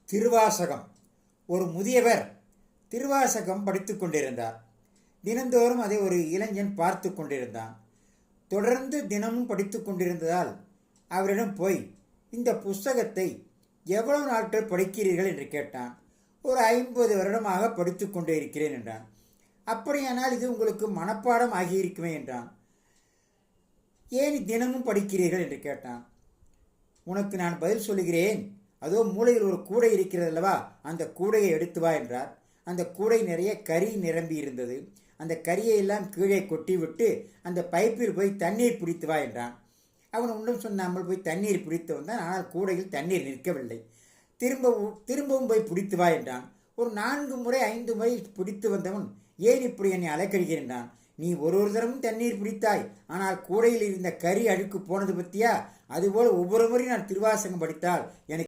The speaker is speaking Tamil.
திருவாசகம். ஒரு முதியவர் திருவாசகம் படித்து கொண்டிருந்தார். தினந்தோறும் அதை ஒரு இளைஞன் பார்த்து கொண்டிருந்தான். தொடர்ந்து தினமும் படித்து கொண்டிருந்ததால் அவரிடம் போய், இந்த புஸ்தகத்தை எவ்வளவு நாட்கள் படிக்கிறீர்கள் என்று கேட்டான். ஒரு 50 வருடமாக படித்து கொண்டே இருக்கிறேன் என்றான். அப்படியானால் இது உங்களுக்கு மனப்பாடம் ஆகியிருக்குமே என்றான். ஏன் தினமும் படிக்கிறீர்கள் என்று கேட்டான். உனக்கு நான் பதில் சொல்லுகிறேன். அதோ மூலையில் ஒரு கூடை இருக்கிறது அல்லவா, அந்த கூடையை எடுத்து வா என்றார். அந்த கூடை நிறைய கறி நிரம்பி இருந்தது. அந்த கரியை எல்லாம் கீழே கொட்டி விட்டு அந்த பைப்பில் போய் தண்ணீர் பிடித்து வா என்றான். அவன் ஒன்றும் சொன்னாமல் போய் தண்ணீர் பிடித்து வந்தான். ஆனால் கூடையில் தண்ணீர் நிற்கவில்லை. திரும்பவும் போய் பிடித்து வா என்றான். ஒரு 4 முறை 5 முறை பிடித்து வந்தவன், ஏன் இப்படி என்னை அலைக்கழிக்கின்றான்? நீ ஒரு தரமும் தண்ணீர் பிடித்தாய், ஆனால் கூடையில் இருந்த கறி அழுக்கு போனது பற்றியா? அதுபோல் ஒவ்வொரு முறையும் நான் திருவாசகம் படித்தால் எனக்கு